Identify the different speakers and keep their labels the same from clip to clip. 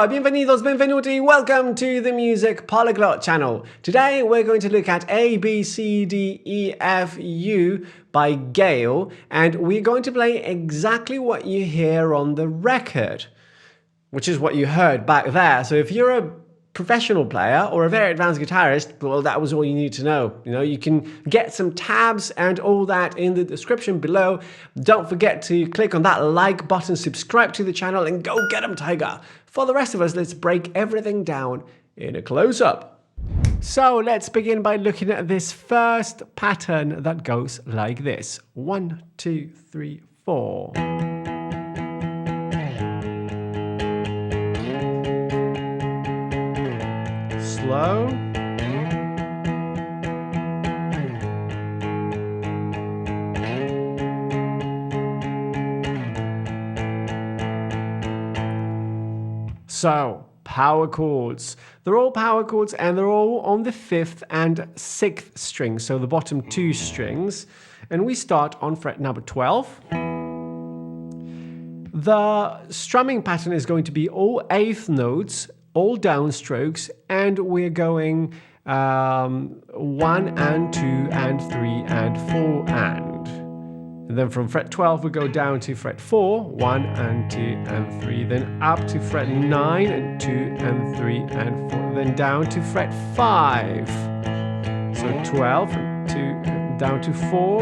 Speaker 1: Aloha, bienvenidos, benvenuti, welcome to the Music Polyglot channel. Today we're going to look at A, B, C, D, E, F, U by Gayle, and we're going to play exactly what you hear on the record, which is what you heard back there. So if you're a professional player or a very advanced guitarist, well, that was all you need to know. You can get some tabs and all that in the description below. Don't forget to click on that like button, subscribe to the channel, and go get 'em, Tiger. For the rest of us, let's break everything down in a close-up. So let's begin by looking at this first pattern that goes like this. 1, 2, 3, 4. Slow. So, power chords. They're all power chords and they're all on the 5th and 6th strings, so the bottom 2 strings. And we start on fret number 12. The strumming pattern is going to be all 8th notes, all downstrokes, and we're going 1 and 2 and 3 and 4 and then from fret 12 we go down to fret 4, 1 and 2 and 3, then up to fret 9 and 2 and 3 and 4, then down to fret 5. So 12 and 2 down to 4,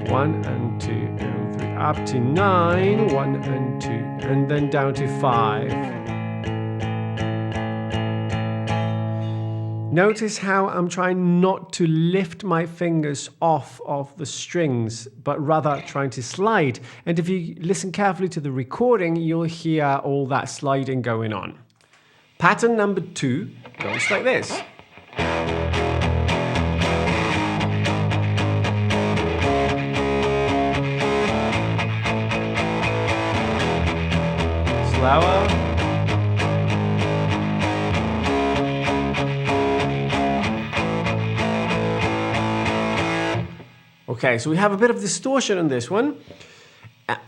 Speaker 1: 1 and 2 and 3, up to 9, 1 and 2, and then down to 5. Notice how I'm trying not to lift my fingers off of the strings, but rather trying to slide. And if you listen carefully to the recording, you'll hear all that sliding going on. Pattern number 2 goes like this. Slower. Okay, so we have a bit of distortion on this one.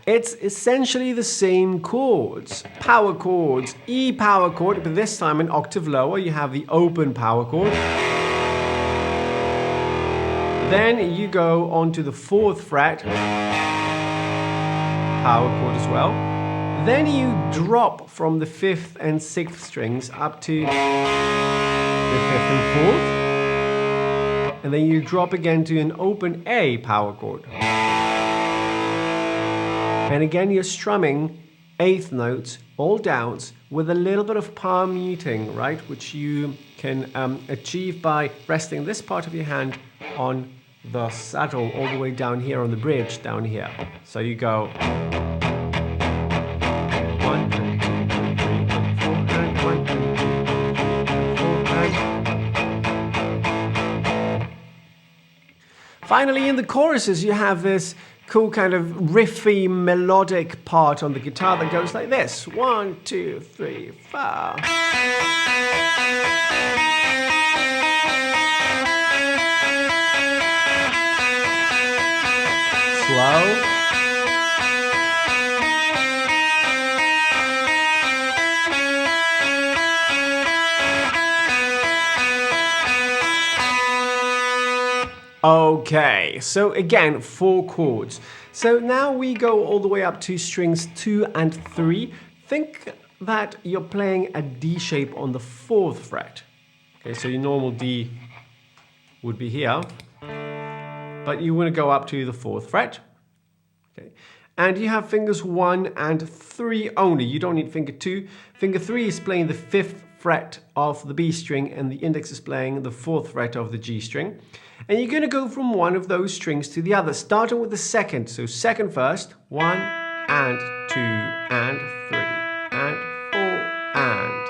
Speaker 1: It's essentially the same chords, power chords, E power chord, but this time an octave lower, you have the open power chord. Then you go on to the 4th fret, power chord as well. Then you drop from the 5th and 6th strings up to the 5th and 4th. And then you drop again to an open A power chord. And again you're strumming 8th notes, all downs, with a little bit of palm muting, right? Which you can achieve by resting this part of your hand on the saddle all the way down here on the bridge down here. So you go 1 and 2 and 3 and 4 and 1 and 2 and 3 and 4 and finally, in the choruses, you have this cool kind of riffy, melodic part on the guitar that goes like this. 1, 2, 3, 4. Slow. Okay, so again, 4 chords. So now we go all the way up to strings 2 and 3. Think that you're playing a D shape on the 4th fret. Okay, so your normal D would be here, but you want to go up to the 4th fret. Okay, and you have fingers 1 and 3 only. You don't need finger 2. Finger 3 is playing the 5th fret of the B string, and the index is playing the 4th fret of the G string. And you're going to go from one of those strings to the other, starting with the 2nd. So 2nd first, 1 and 2 and 3 and 4 and.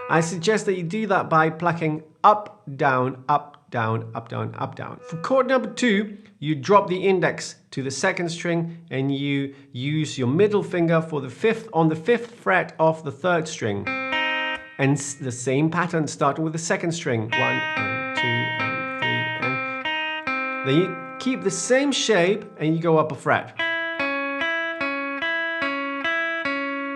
Speaker 1: I suggest that you do that by plucking up, down, up, down, up, down, up, down. For chord number 2, you drop the index to the 2nd string and you use your middle finger for the 5th on the 5th fret of the 3rd string. And the same pattern starting with the 2nd string, 1 and 2 and 3 and. Then you keep the same shape and you go up a fret.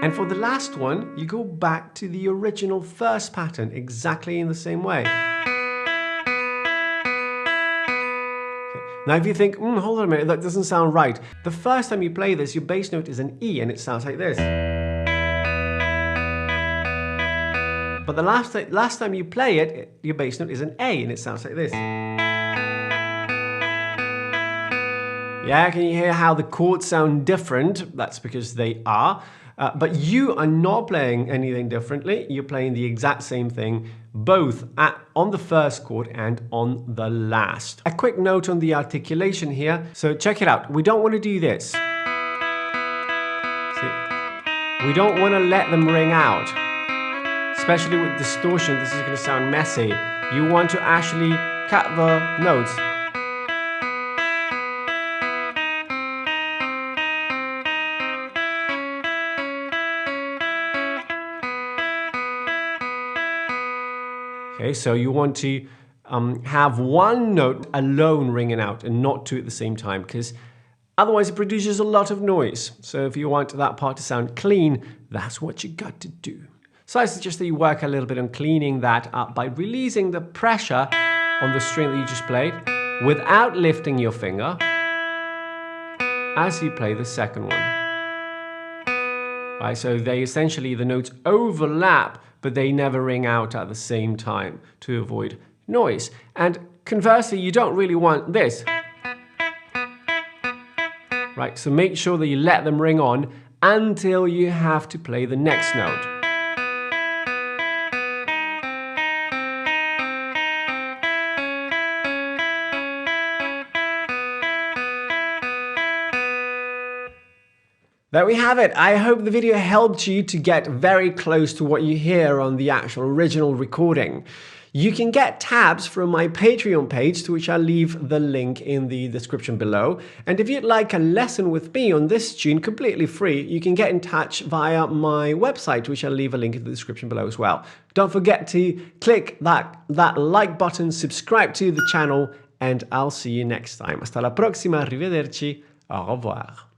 Speaker 1: And for the last one, you go back to the original first pattern, exactly in the same way. Now if you think, hold on a minute, that doesn't sound right. The first time you play this, your bass note is an E and it sounds like this. But the last time you play it, your bass note is an A and it sounds like this. Yeah, can you hear how the chords sound different? That's because they are. But you are not playing anything differently. You're playing the exact same thing, both on the first chord and on the last. A quick note on the articulation here. So check it out. We don't want to do this. See? We don't want to let them ring out. Especially with distortion, this is going to sound messy. You want to actually cut the notes. Okay, so you want to have one note alone ringing out and not two at the same time, because otherwise it produces a lot of noise. So if you want that part to sound clean, that's what you got to do. So I suggest that you work a little bit on cleaning that up by releasing the pressure on the string that you just played without lifting your finger as you play the second one. Right, so they essentially, the notes overlap, but they never ring out at the same time to avoid noise. And conversely, you don't really want this. Right, so make sure that you let them ring on until you have to play the next note. There we have it. I hope the video helped you to get very close to what you hear on the actual original recording. You can get tabs from my Patreon page, to which I'll leave the link in the description below. And if you'd like a lesson with me on this tune completely free, you can get in touch via my website, which I'll leave a link in the description below as well. Don't forget to click that like button, subscribe to the channel, and I'll see you next time. Hasta la próxima, arrivederci, au revoir.